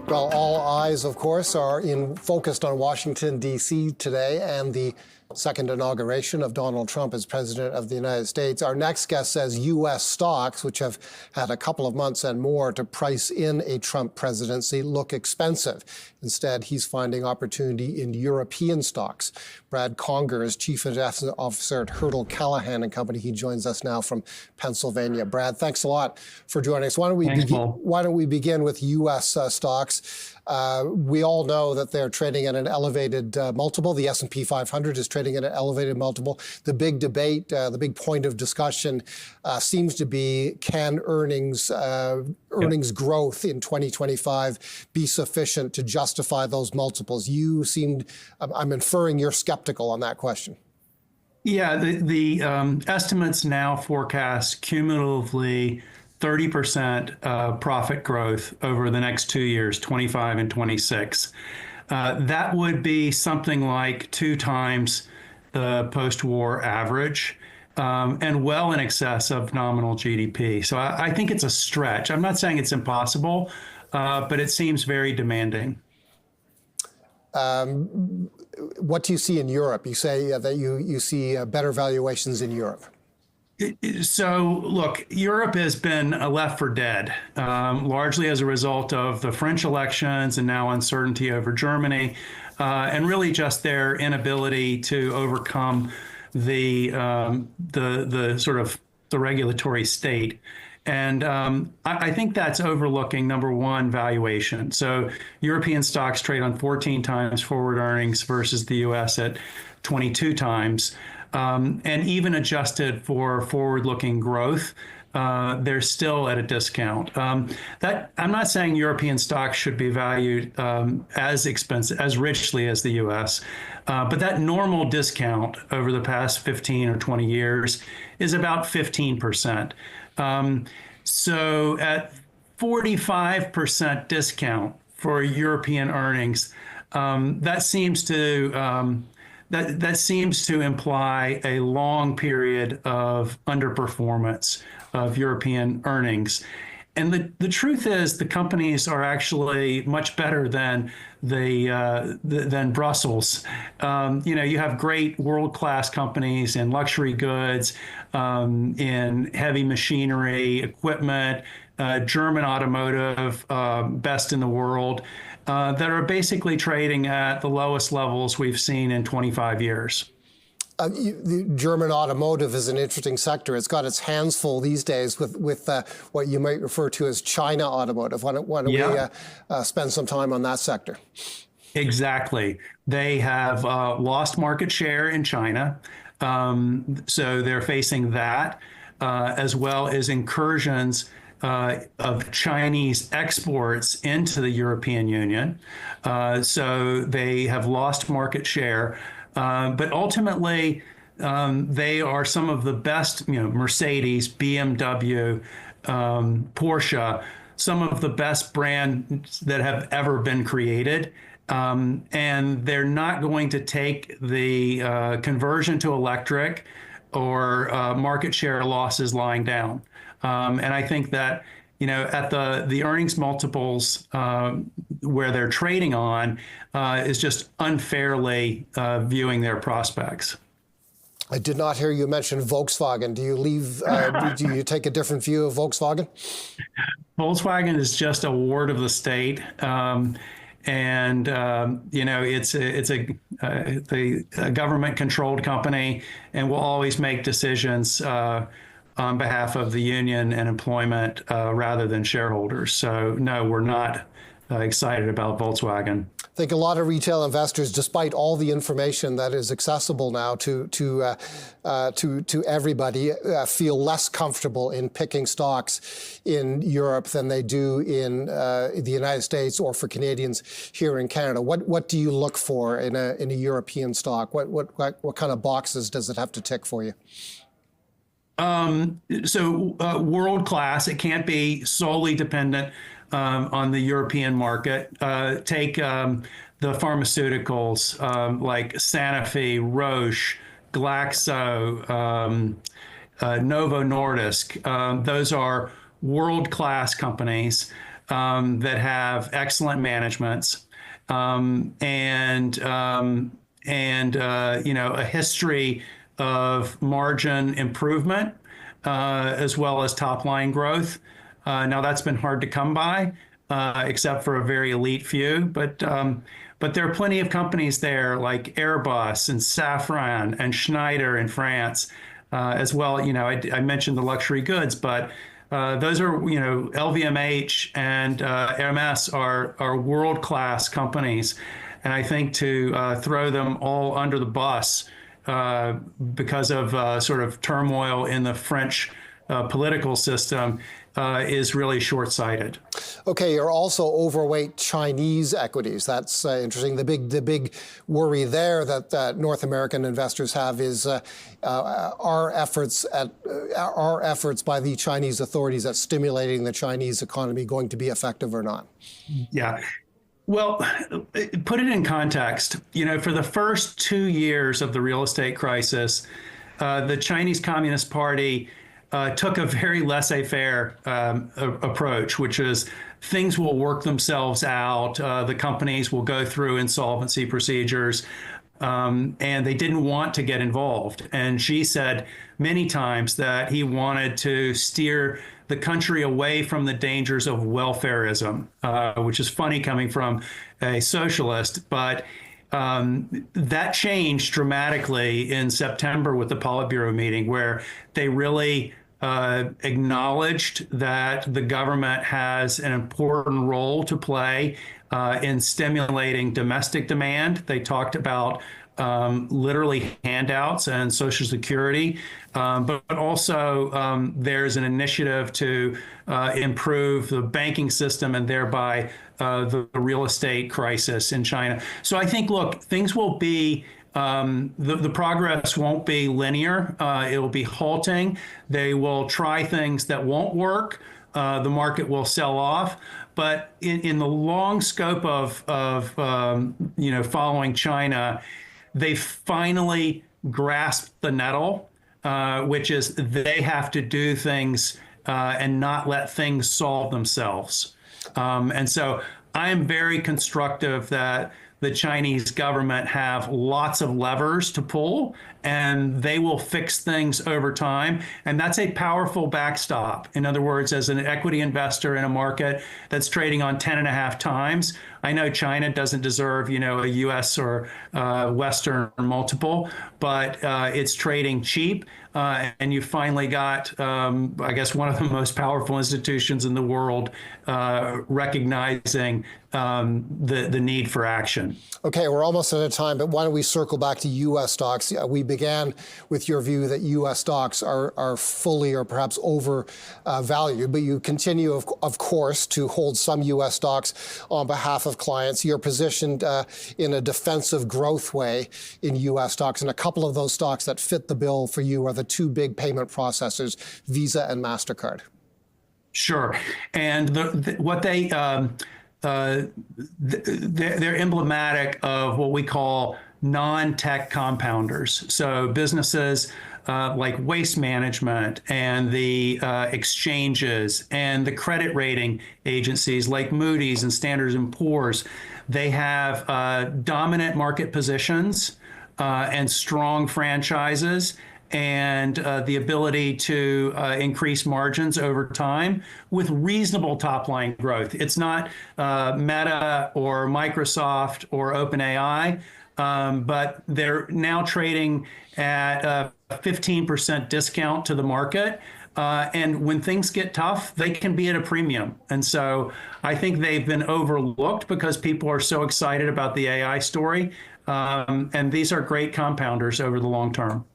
Well, all eyes, of course, are focused on Washington, D.C. today and the second inauguration of Donald Trump as president of the United States. Our next guest says U.S. stocks, which have had a couple of months and more to price in a Trump presidency, look expensive. Instead, he's finding opportunity in European stocks. Brad Conger is Chief Investment Officer at Hirtle Callaghan Co. He joins us now from Pennsylvania. Brad, thanks a lot for joining us. Why don't we begin with U.S. stocks? We all know that they're trading at an elevated multiple. The S&P 500 is trading at an elevated multiple. The big debate, the big point of discussion seems to be, can earnings growth in 2025 be sufficient to justify those multiples? You seemed, I'm inferring you're skeptical on that question. Yeah, the estimates now forecast cumulatively 30% profit growth over the next 2 years, 25 and 26. That would be something like 2 times the post-war average and well in excess of nominal GDP. So I think it's a stretch. I'm not saying it's impossible, but it seems very demanding. What do you see in Europe? You say that you see better valuations in Europe. So, look, Europe has been left for dead, largely as a result of the French elections and now uncertainty over Germany, and really just their inability to overcome the sort of the regulatory state. And I think that's overlooking, number one, valuation. So European stocks trade on 14 times forward earnings versus the U.S. at 22 times. And even adjusted for forward-looking growth, they're still at a discount. That I'm not saying European stocks should be valued as expensive, as richly as the U.S., but that normal discount over the past 15 or 20 years is about 15%. So at 45% discount for European earnings, that seems to that seems to imply a long period of underperformance of European earnings. And the truth is, the companies are actually much better than than Brussels. You have great world-class companies in luxury goods, in heavy machinery, equipment, German automotive, best in the world, that are basically trading at the lowest levels we've seen in 25 years. The German automotive is an interesting sector. It's got its hands full these days with what you might refer to as China automotive. Why don't we spend some time on that sector? Exactly. They have lost market share in China. So they're facing that, as well as incursions of Chinese exports into the European Union. So they have lost market share. But ultimately, they are some of the best, Mercedes, BMW, Porsche, some of the best brands that have ever been created. And they're not going to take the conversion to electric or market share losses lying down. And I think that, at the earnings multiples where they're trading on is just unfairly viewing their prospects. I did not hear you mention Volkswagen. Do you do you take a different view of Volkswagen? Volkswagen is just a ward of the state. It's a government-controlled company and will always make decisions on behalf of the union and employment rather than shareholders. So no, we're not excited about Volkswagen. I think a lot of retail investors, despite all the information that is accessible now to everybody, feel less comfortable in picking stocks in Europe than they do in the United States or for Canadians here in Canada. What do you look for in a European stock? What kind of boxes does it have to tick for you? World class. It can't be solely dependent on the European market. Take the pharmaceuticals like Sanofi, Roche, Glaxo, Novo Nordisk. Those are world-class companies. that have excellent managements and a history of margin improvement as well as top line growth. Now that's been hard to come by, except for a very elite few. But there are plenty of companies there like Airbus and Safran and Schneider in France, as well. I mentioned the luxury goods, but those are, LVMH and Hermes are world-class companies. And I think to throw them all under the bus because of sort of turmoil in the French political system is really short-sighted. Okay, you're also overweight Chinese equities. That's interesting. The big worry there that North American investors have is are efforts by the Chinese authorities at stimulating the Chinese economy going to be effective or not? Yeah. Well, put it in context. For the first 2 years of the real estate crisis, the Chinese Communist Party took a very laissez-faire approach, which is things will work themselves out. The companies will go through insolvency procedures, and they didn't want to get involved. And Xi said many times that he wanted to steer the country away from the dangers of welfarism, which is funny coming from a socialist, but that changed dramatically in September with the Politburo meeting, where they really acknowledged that the government has an important role to play in stimulating domestic demand. They talked about literally handouts and Social Security, but also there's an initiative to improve the banking system and thereby the real estate crisis in China. So I think, look, things will be the progress won't be linear. It will be halting. They will try things that won't work. The market will sell off. But in the long scope of following China, they finally grasped the nettle, which is they have to do things and not let things solve themselves. And so I am very constructive that the Chinese government have lots of levers to pull, and they will fix things over time. And that's a powerful backstop. In other words, as an equity investor in a market that's trading on 10.5 times, I know China doesn't deserve, a U.S. or Western multiple, but it's trading cheap. And you finally got, I guess, one of the most powerful institutions in the world recognizing the need for action. Okay, we're almost out of time, but why don't we circle back to U.S. stocks? We began with your view that U.S. stocks are fully or perhaps overvalued, but you continue, of course, to hold some U.S. stocks on behalf of clients. You're positioned in a defensive growth way in U.S. stocks, and a couple of those stocks that fit the bill for you are the two big payment processors, Visa and MasterCard. Sure. And what they're emblematic of what we call non-tech compounders. So businesses like waste management and the exchanges and the credit rating agencies like Moody's and Standard & Poor's, they have dominant market positions and strong franchises and the ability to increase margins over time with reasonable top-line growth. It's not Meta or Microsoft or OpenAI, but they're now trading at a 15% discount to the market. And when things get tough, they can be at a premium. And so I think they've been overlooked because people are so excited about the AI story. And these are great compounders over the long term.